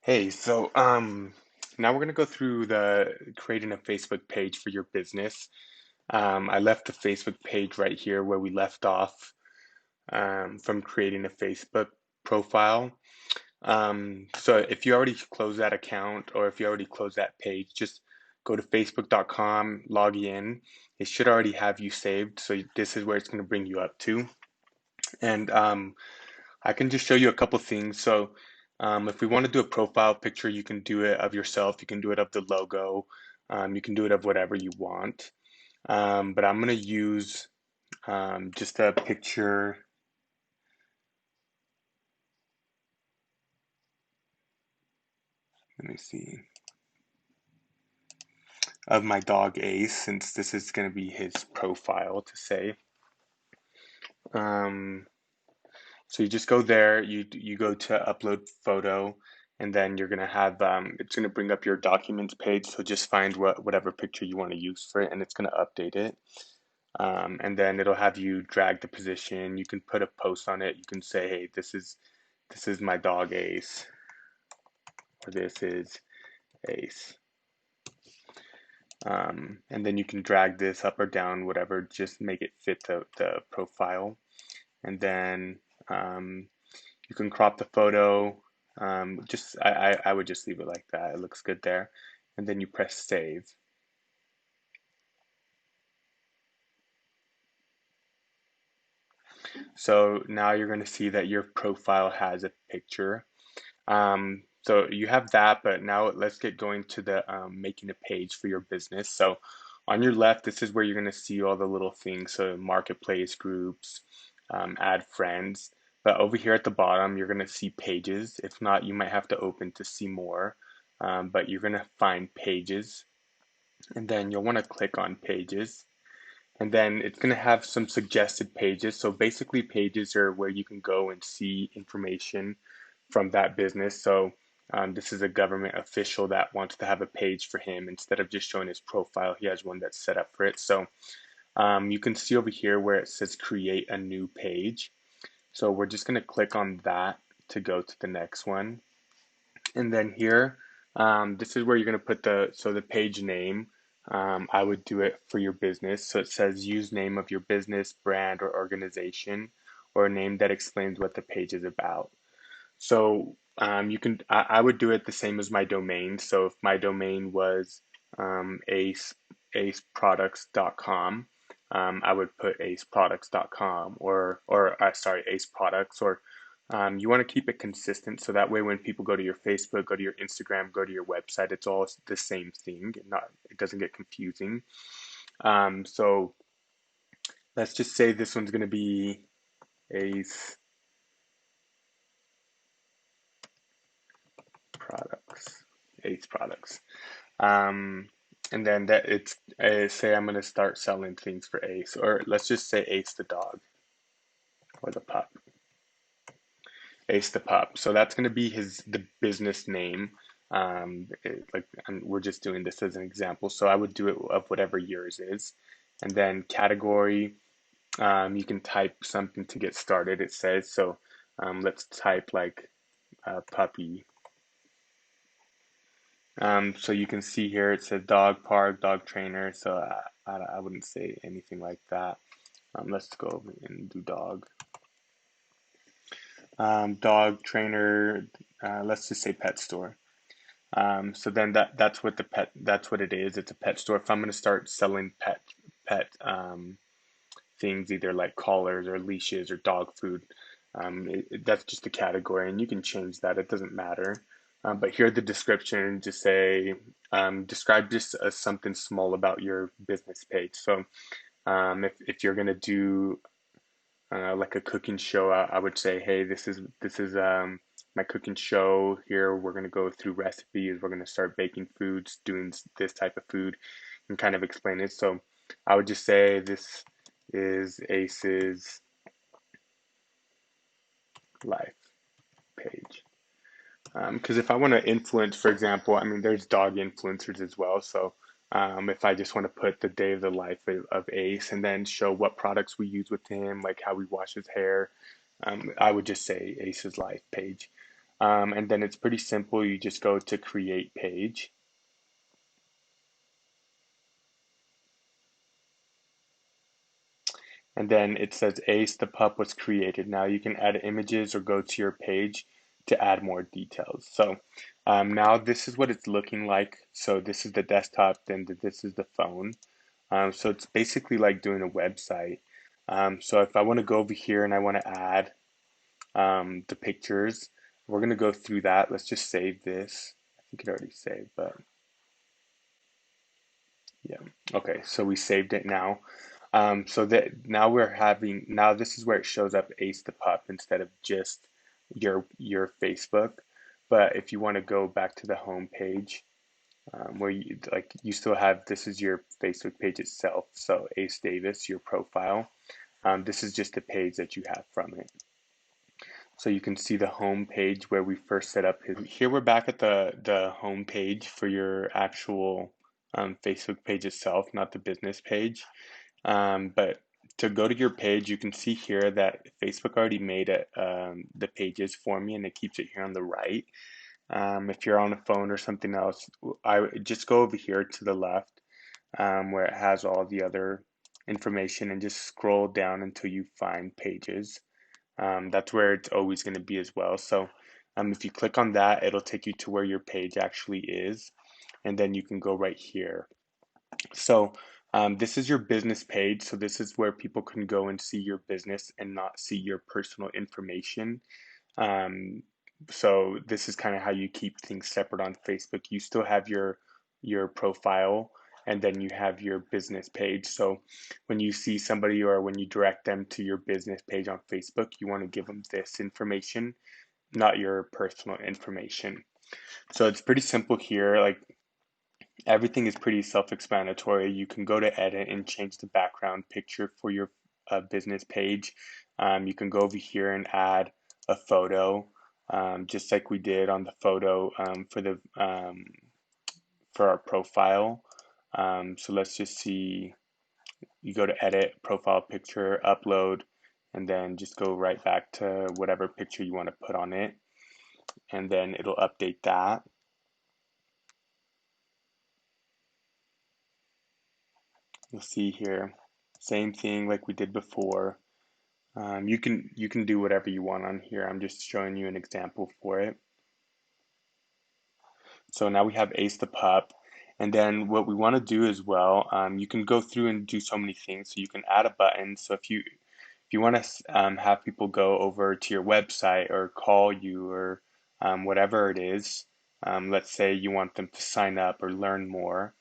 Now we're gonna go through the creating a Facebook page for your business. I left the Facebook page right here where we left off from creating a Facebook profile. So if you already closed that account or if you already closed that page, just go to facebook.com, log in. It should already have you saved. So this is where it's gonna bring you up to. And I can just show you a couple things. If we want to do a profile picture, you can do it of yourself, you can do it of the logo, you can do it of whatever you want. But I'm going to use just a picture. Let me see. Of my dog Ace, since this is going to be his profile to say. Um, So you just go there, you go to upload photo, and then you're gonna have it's gonna bring up your documents page. So just find whatever picture you want to use for it, and it's gonna update it. And then it'll have you drag the position. You can put a post on it. You can say, hey, this is my dog Ace, or this is Ace. And then you can drag this up or down, whatever, just make it fit the profile. And then you can crop the photo. I would just leave it like that. It looks good there. And then you press save. So now you're going to see that your profile has a picture. So you have that, but now let's get going to the making a page for your business. So on your left, this is where you're going to see all the little things. So marketplace groups, add friends. But over here at the bottom, you're going to see pages. If not, you might have to open to see more. But you're going to find pages. And then you'll want to click on pages. And then it's going to have some suggested pages. So basically, pages are where you can go and see information from that business. So this is a government official that wants to have a page for him. Instead of just showing his profile, he has one that's set up for it. So you can see over here where it says create a new page. So we're just going to click on that to go to the next one. And then here, this is where you're going to put the page name. I would do it for your business. So it says use name of your business, brand, or organization, or a name that explains what the page is about. So I would do it the same as my domain. So if my domain was aceproducts.com, I would put aceproducts.com or sorry, ace products, or you want to keep it consistent so that way when people go to your Facebook, go to your Instagram, go to your website, it's all the same thing. It doesn't get confusing. So let's just say this one's going to be Ace Products, Ace Products. And then that it's say I'm going to start selling things for Ace, or let's just say Ace the dog or the pup. Ace the pup. So that's going to be the business name. We're just doing this as an example. So I would do it of whatever yours is. And then category, you can type something to get started, it says. So let's type like puppy. So you can see here it says dog park, dog trainer. So I wouldn't say anything like that. Let's go and do dog. Dog trainer, let's just say pet store. So then that's what that's what it is. It's a pet store. If I'm going to start selling pet things, either like collars or leashes or dog food, that's just a category, and you can change that. It doesn't matter. But here the description, just say describe just something small about your business page. So if you're going to do like a cooking show, I would say, hey, this is my cooking show. Here we're going to go through recipes. We're going to start baking foods, doing this type of food, and kind of explain it. So I would just say this is Ace's life page. Because if I want to influence, for example, I mean, there's dog influencers as well. So if I just want to put the day of the life of Ace and then show what products we use with him, like how we wash his hair, I would just say Ace's life page. And then it's pretty simple. You just go to create page. And then it says Ace the pup was created. Now you can add images or go to your page to add more details. So now this is what it's looking like. So this is the desktop, then this is the phone. So it's basically like doing a website. So if I want to go over here and I want to add the pictures, we're going to go through that. Let's just save this. I think it already saved, but yeah. Okay, so we saved it now. So that now this is where it shows up Ace the Pup instead of just your Facebook. But if you want to go back to the home page, where you still have, this is your Facebook page itself. So Ace Davis, your profile. This is just the page that you have from it. So you can see the home page where we first set up his. Here we're back at the home page for your actual Facebook page itself, not the business page. But to go to your page, you can see here that Facebook already made it, the pages for me, and it keeps it here on the right. If you're on a phone or something else, I would just go over here to the left, where it has all the other information, and just scroll down until you find pages. That's where it's always going to be as well. So if you click on that, it'll take you to where your page actually is, and then you can go right here. So this is your business page. So this is where people can go and see your business and not see your personal information. Um, so this is kind of how you keep things separate on Facebook. You still have your profile, and then you have your business page. So when you see somebody or when you direct them to your business page on Facebook, you want to give them this information, not your personal information. So it's pretty simple here. Like everything is pretty self-explanatory. You can go to edit and change the background picture for your business page. You can go over here and add a photo, just like we did on the photo for our profile. So let's just see. You go to edit, profile picture, upload, and then just go right back to whatever picture you want to put on it, and then it'll update that. You'll see here, same thing like we did before. You can do whatever you want on here. I'm just showing you an example for it. So now we have Ace the Pup. And then what we want to do as well, you can go through and do so many things. So you can add a button. So if you want to have people go over to your website or call you or whatever it is, let's say you want them to sign up or learn more.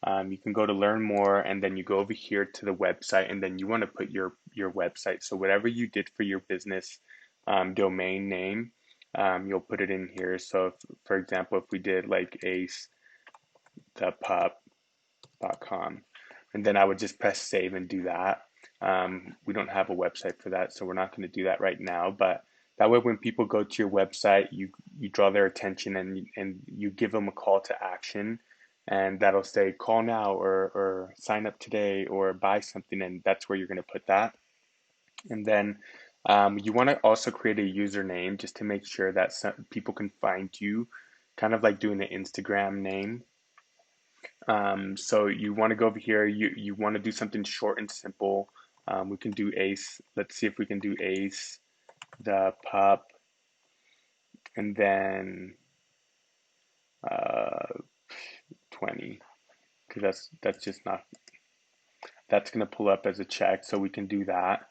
You can go to learn more, and then you go over here to the website, and then you want to put your website. So whatever you did for your business domain name, you'll put it in here. So if, for example, if we did like acethepup.com, and then I would just press save and do that. We don't have a website for that, so we're not going to do that right now. But that way, when people go to your website, you draw their attention, and you give them a call to action, and that'll say call now or sign up today or buy something, and that's where you're going to put that. And then you want to also create a username just to make sure that people can find you, kind of like doing an Instagram name. So you want to go over here, you want to do something short and simple. We can do Ace. Let's see if we can do Ace the pup, and then uh, 20, because that's just not, that's going to pull up as a check, so we can do that.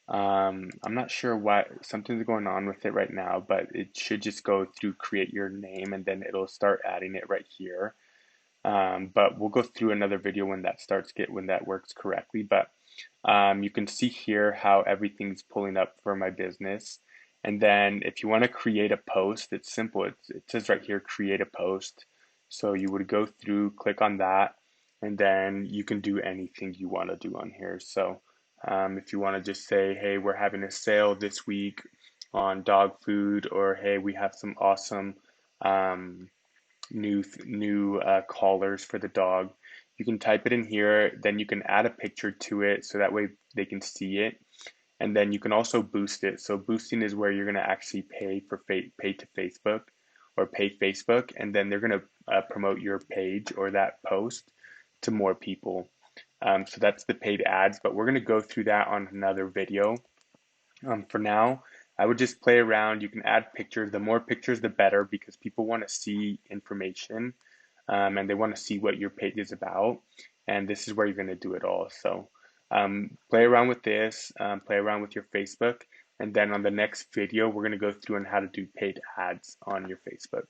I'm not sure why something's going on with it right now, but it should just go through create your name, and then it'll start adding it right here. But we'll go through another video when when that works correctly. But you can see here how everything's pulling up for my business. And then if you want to create a post, it's simple. It says right here, create a post. So you would go through, click on that, and then you can do anything you want to do on here. So if you want to just say, hey, we're having a sale this week on dog food, or hey, we have some awesome um, new collars for the dog. You can type it in here, then you can add a picture to it so that way they can see it. And then you can also boost it. So boosting is where you're going to actually pay to Facebook or pay Facebook, and then they're going to promote your page or that post to more people. So that's the paid ads, but we're going to go through that on another video. For now, I would just play around. You can add pictures. The more pictures, the better, because people want to see information, and they want to see what your page is about. And this is where you're going to do it all. So play around with this, play around with your Facebook, and then on the next video, we're going to go through on how to do paid ads on your Facebook.